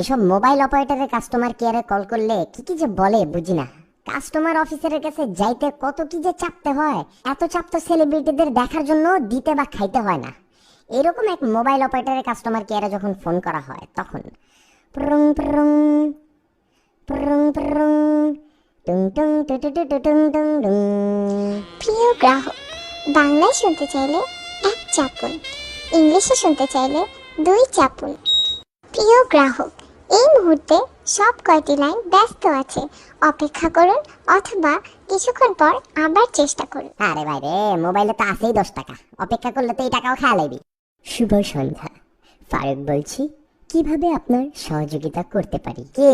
এসব মোবাইল অপারেটরের কাস্টমার কেয়ারে কল করলে কি কি যে বলে বুঝি না। কাস্টমার অফিসারের কাছে যাইতে কত কি যে চাপতে হয়, এত চাপ তো সেলিব্রিটিদের দেখার জন্য দিতে বা খাইতে হয় না। এরকম এক মোবাইল অপারেটরের কাস্টমার কেয়ারে যখন ফোন করা হয় তখন প্রং প্রং প্রং প্রং টুং টুং টু টু টু টু টুং টুং টুং। প্রিয় গ্রাহক, বাংলায় শুনতে চাইলে 1 চাপুন, ইংলিশে শুনতে চাইলে 2 চাপুন। প্রিয় গ্রাহক, এই মুহূর্তে সব কয়টি লাইন ব্যস্ত আছে, অপেক্ষা করুন অথবা কিছুক্ষণ পর আবার চেষ্টা করুন। আরে ভাই রে, মোবাইলে তো আছেই 10 টাকা, অপেক্ষা করলে তো এই টাকাও খেয়া লাইবি। শুভ সন্ধ্যা, ফারুক বলছি, কিভাবে আপনার সহযোগিতা করতে পারি? কি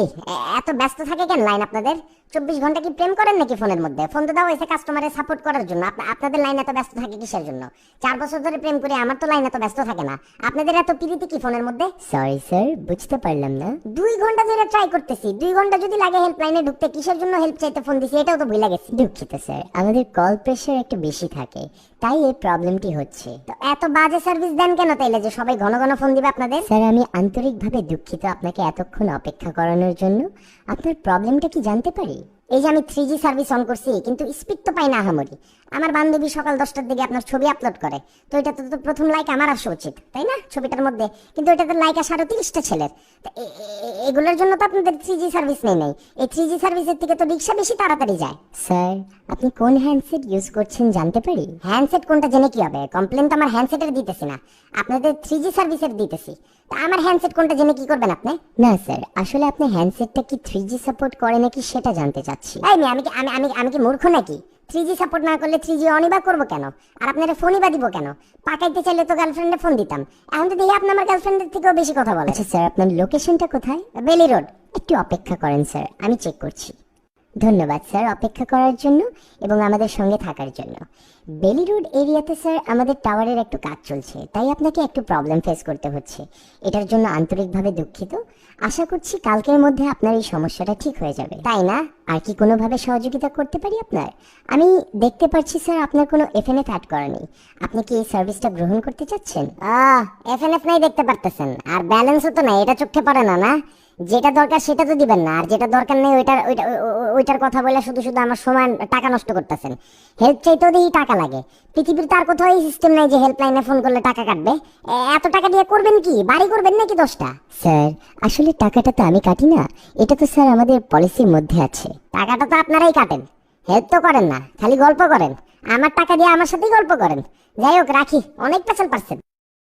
এত ব্যস্ত থাকে কেন লাইন আপনাদের? 24 ঘন্টা কি প্রেম করেন নাকি ফোনের মধ্যে? ফোন তো দাও হয়েছে কাস্টমারের সাপোর্ট করার জন্য, আপনাদের লাইন এত ব্যস্ত থাকে কিসের জন্য? 4 বছর ধরে প্রেম করে আমার তো লাইন এত ব্যস্ত থাকে না, আপনাদের এত প্রীতি কি ফোনের মধ্যে? সরি স্যার, বুঝতে পারলাম না। 2 ঘন্টা ধরে ট্রাই করতেছি, 2 ঘন্টা যদি লাগে হেল্পলাইনে ঢুকতে, কিসের জন্য হেল্প চাইতে ফোন দিছি এটাও তো ভুলে গেছি। দুঃখিত স্যার, আমাদের কল প্রেশার একটু বেশি থাকে, তাই এই প্রবলেমটি হচ্ছে। তো এত বাজে সার্ভিস দেন কেন তাইলে যে সবাই ঘন ঘন ফোন দিবে আপনাদের? স্যার আমি আন্তরিকভাবে দুঃখিত আপনাকে এতক্ষণ অপেক্ষা করানোর জন্য। আপনার প্রবলেমটা কি জানতে পারি? এই যে আমি 3G সার্ভিস অন করছি কিন্তু স্পিড তো পাই না আহামরি। আমার বান্ধবী সকাল 10টার দিকে আপনার ছবি আপলোড করে, তো এটা তো প্রথম লাইক আমার আসা উচিত তাই না ছবিটার মধ্যে, কিন্তু এটাতে লাইক আসা আরো 30টা ছেলের। এগুলোর জন্য তো আপনাদের 3G সার্ভিস নেই। এই 3G সার্ভিসের থেকে তো রিক্সা বেশি তাড়াতাড়ি যায়। স্যার আপনি কোন হ্যান্ডসেট ইউজ করছেন জানতে পারি? হ্যান্ডসেট কোনটা জেনে কি হবে? কমপ্লেন তো আমার হ্যান্ডসেটের দিতেছি না, আপনাদের 3G সার্ভিসের দিতেছি। তা আমার হ্যান্ডসেট কোনটা জেনে কি করবেন আপনি? না স্যার, আসলে আপনি হ্যান্ডসেটটা কি 3G সাপোর্ট করে নাকি সেটা জানতে চাচ্ছি। এই আমি কি আমি কি মূর্খ নাকি? 3G সাপোর্ট না করলে 3G অনই বা করবো কেন? আর আপনারা ফোনই বা দিব কেন? পাকাইতে চাইলে তো গার্লফ্রেন্ডে ফোন দিতাম, এখন তো দেখি আপনি আমার গার্লফ্রেন্ডের থেকেও বেশি কথা বলেন। আচ্ছা স্যার, আপনার লোকেশনটা কোথায়? বেলি রোড। একটু অপেক্ষা করেন স্যার, আমি চেক করছি। ধন্যবাদ স্যার অপেক্ষা করার জন্য এবং আমাদের সঙ্গে থাকার জন্য। বেলি রোড এরিয়াতে স্যার আমাদের টাওয়ারের একটু কাজ চলছে, তাই আপনাকে একটু প্রবলেম ফেস করতে হচ্ছে। এটার জন্য আন্তরিকভাবে দুঃখিত। আশা করছি কালকের মধ্যে আপনার এই সমস্যাটা ঠিক হয়ে যাবে। তাই না? আর কি কোনোভাবে সহযোগিতা করতে পারি আপনার? আমি দেখতে পাচ্ছি স্যার আপনার কোনো এফএনএফ অ্যাড করা নেই। আপনি কি এই সার্ভিসটা গ্রহণ করতে চাচ্ছেন? এফএনএফ নাই দেখতে পারতেছেন, আর ব্যালেন্সও তো নাই, এটা চোখে পড়ে না? না, যেটা দরকার সেটা তো দিবেন না, আর যেটা দরকার নেই ওইটার কথা বলে শুধু শুধু আমার সময় টাকা নষ্ট করতেছেন। হেল্প চাইতেও দেখি টাকা লাগে। পৃথিবীর তার কোথাও এই সিস্টেম নাই যে হেল্পলাইনে ফোন করলে টাকা কাটবে। এত টাকা দিয়ে করবেন কি? বাড়ি করবেন নাকি 10টা? স্যার আসলে টাকাটা তো আমি কাটি না, এটা তো স্যার আমাদের পলিসির মধ্যে আছে। টাকাটা তো আপনারাই কাটেন, হেল্প তো করেন না, খালি গল্প করেন। আমার টাকা দিয়ে আমার সাথেই গল্প করেন। যাই হোক রাখি, অনেক পেছাল পারছেন।